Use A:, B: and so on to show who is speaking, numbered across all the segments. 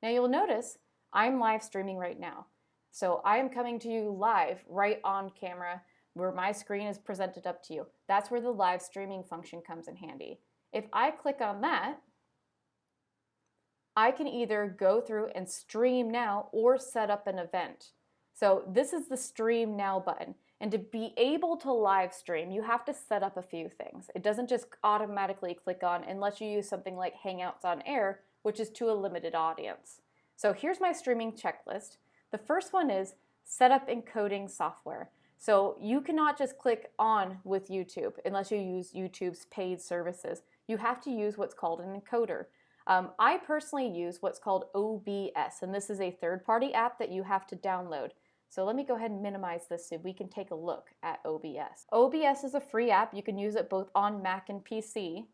A: Now you'll notice I'm live streaming right now. So I am coming to you live right on camera where my screen is presented up to you. That's where the live streaming function comes in handy. If I click on that, I can either go through and stream now or set up an event. So this is the stream now button. And to be able to live stream, you have to set up a few things. It doesn't just automatically click on unless you use something like Hangouts on Air, which is to a limited audience. So here's my streaming checklist. The first one is set up encoding software. So you cannot just click on with YouTube unless you use YouTube's paid services. You have to use what's called an encoder. I personally use what's called OBS, and this is a third-party app that you have to download. So let me go ahead and minimize this so we can take a look at OBS. OBS is a free app. You can use it both on Mac and PC.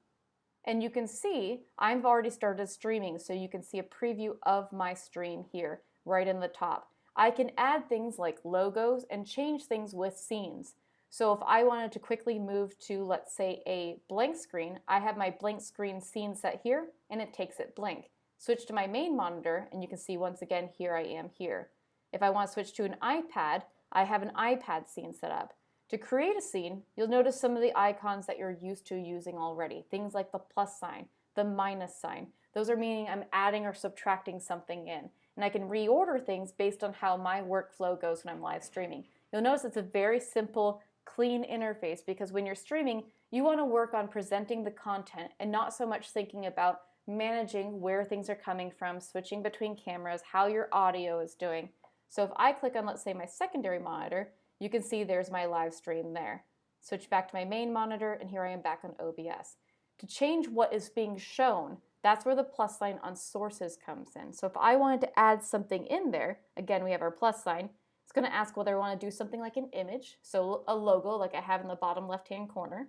A: And you can see I've already started streaming, so you can see a preview of my stream here right in the top. I can add things like logos and change things with scenes. So if I wanted to quickly move to, let's say, a blank screen, I have my blank screen scene set here, and it takes it blank. Switch to my main monitor, and you can see once again, here I am here. If I want to switch to an iPad, I have an iPad scene set up. To create a scene, you'll notice some of the icons that you're used to using already. Things like the plus sign, the minus sign. Those are meaning I'm adding or subtracting something in. And I can reorder things based on how my workflow goes when I'm live streaming. You'll notice it's a very simple, clean interface because when you're streaming, you want to work on presenting the content and not so much thinking about managing where things are coming from, switching between cameras, how your audio is doing. So if I click on, let's say, my secondary monitor, you can see there's my live stream there. Switch back to my main monitor, and here I am back on OBS. To change what is being shown, that's where the plus sign on sources comes in. So if I wanted to add something in there, again, we have our plus sign. It's going to ask whether I want to do something like an image, so a logo like I have in the bottom left-hand corner.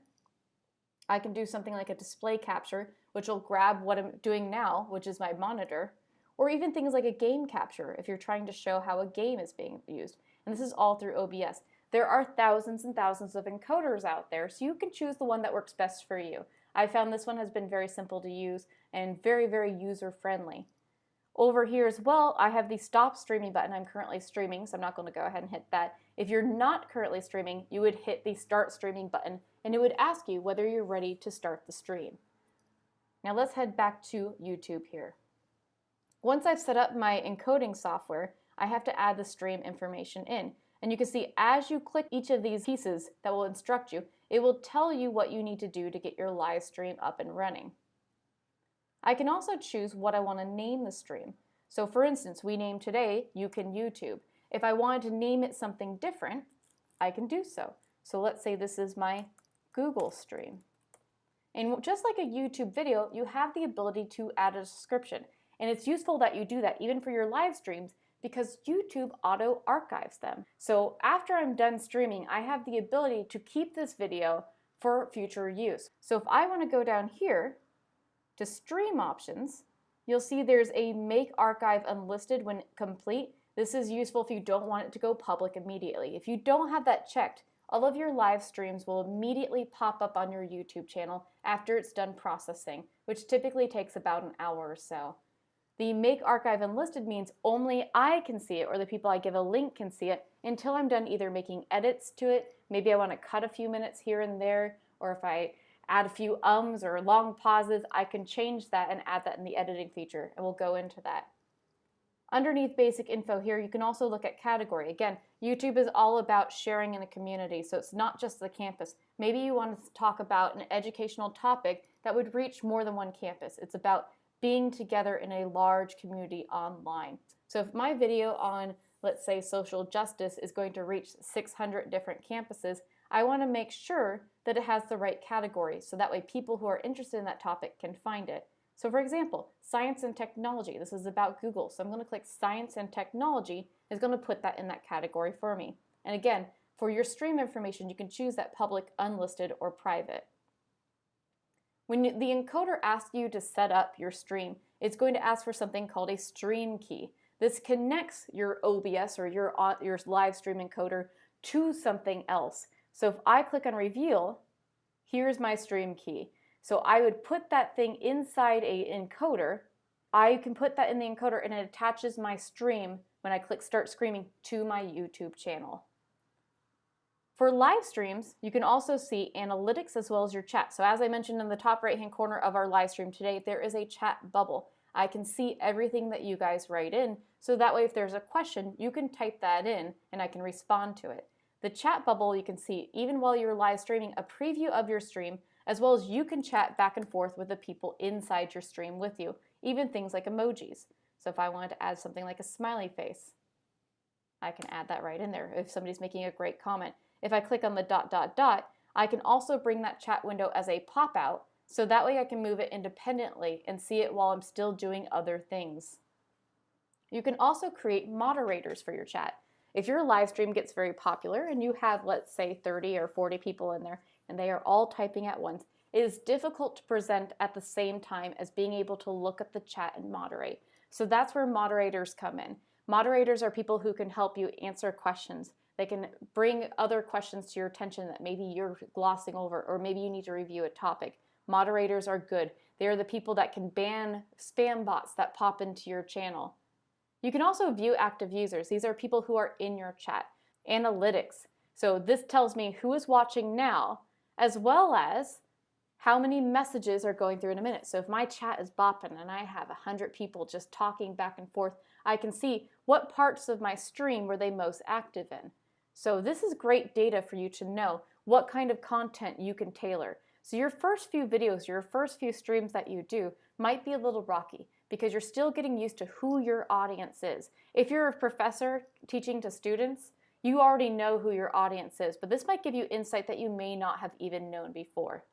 A: I can do something like a display capture, which will grab what I'm doing now, which is my monitor, or even things like a game capture if you're trying to show how a game is being used. And this is all through OBS. There are thousands and thousands of encoders out there, so you can choose the one that works best for you. I found this one has been very simple to use and very, very user-friendly. Over here as well, I have the stop streaming button. I'm currently streaming, so I'm not going to go ahead and hit that. If you're not currently streaming, you would hit the start streaming button, and it would ask you whether you're ready to start the stream. Now let's head back to YouTube here. Once I've set up my encoding software, I have to add the stream information in. And you can see as you click each of these pieces that will instruct you, it will tell you what you need to do to get your live stream up and running. I can also choose what I want to name the stream. So for instance, we named today You Can YouTube. If I wanted to name it something different, I can do so. So let's say this is my Google stream. And just like a YouTube video, you have the ability to add a description. And it's useful that you do that even for your live streams because YouTube auto archives them. So after I'm done streaming, I have the ability to keep this video for future use. So if I want to go down here to stream options, you'll see there's a make archive unlisted when complete. This is useful if you don't want it to go public immediately. If you don't have that checked, all of your live streams will immediately pop up on your YouTube channel after it's done processing, which typically takes about an hour or so. The make archive unlisted means only I can see it or the people I give a link can see it until I'm done either making edits to it. Maybe I want to cut a few minutes here and there, or if I add a few ums or long pauses, I can change that and add that in the editing feature, and we'll go into that. Underneath basic info here, you can also look at category. Again, YouTube is all about sharing in a community, so it's not just the campus. Maybe you want to talk about an educational topic that would reach more than one campus. It's about being together in a large community online. So if my video on, let's say, social justice is going to reach 600 different campuses, I want to make sure that it has the right category so that way people who are interested in that topic can find it. So for example, science and technology, this is about Google, so I'm going to click science and technology, is going to put that in that category for me. And again, for your stream information, you can choose that public, unlisted, or private. When the encoder asks you to set up your stream, it's going to ask for something called a stream key. This connects your OBS or your live stream encoder to something else. So if I click on reveal, here's my stream key. So I would put that thing inside an encoder, I can put that in the encoder and it attaches my stream when I click start streaming to my YouTube channel. For live streams, you can also see analytics as well as your chat. So as I mentioned in the top right-hand corner of our live stream today, there is a chat bubble. I can see everything that you guys write in, so that way if there's a question, you can type that in and I can respond to it. The chat bubble, you can see even while you're live streaming a preview of your stream, as well as you can chat back and forth with the people inside your stream with you, even things like emojis. So if I wanted to add something like a smiley face, I can add that right in there if somebody's making a great comment. If I click on the ... I can also bring that chat window as a pop-out, so that way I can move it independently and see it while I'm still doing other things. You can also create moderators for your chat. If your live stream gets very popular and you have, let's say, 30 or 40 people in there and they are all typing at once, it is difficult to present at the same time as being able to look at the chat and moderate. So that's where moderators come in. Moderators are people who can help you answer questions. They can bring other questions to your attention that maybe you're glossing over, or maybe you need to review a topic. Moderators are good. They are the people that can ban spam bots that pop into your channel. You can also view active users. These are people who are in your chat. Analytics. So this tells me who is watching now, as well as how many messages are going through in a minute. So if my chat is bopping and I have 100 people just talking back and forth, I can see what parts of my stream were they most active in. So this is great data for you to know what kind of content you can tailor. So your first few videos, your first few streams that you do might be a little rocky because you're still getting used to who your audience is. If you're a professor teaching to students, you already know who your audience is, but this might give you insight that you may not have even known before.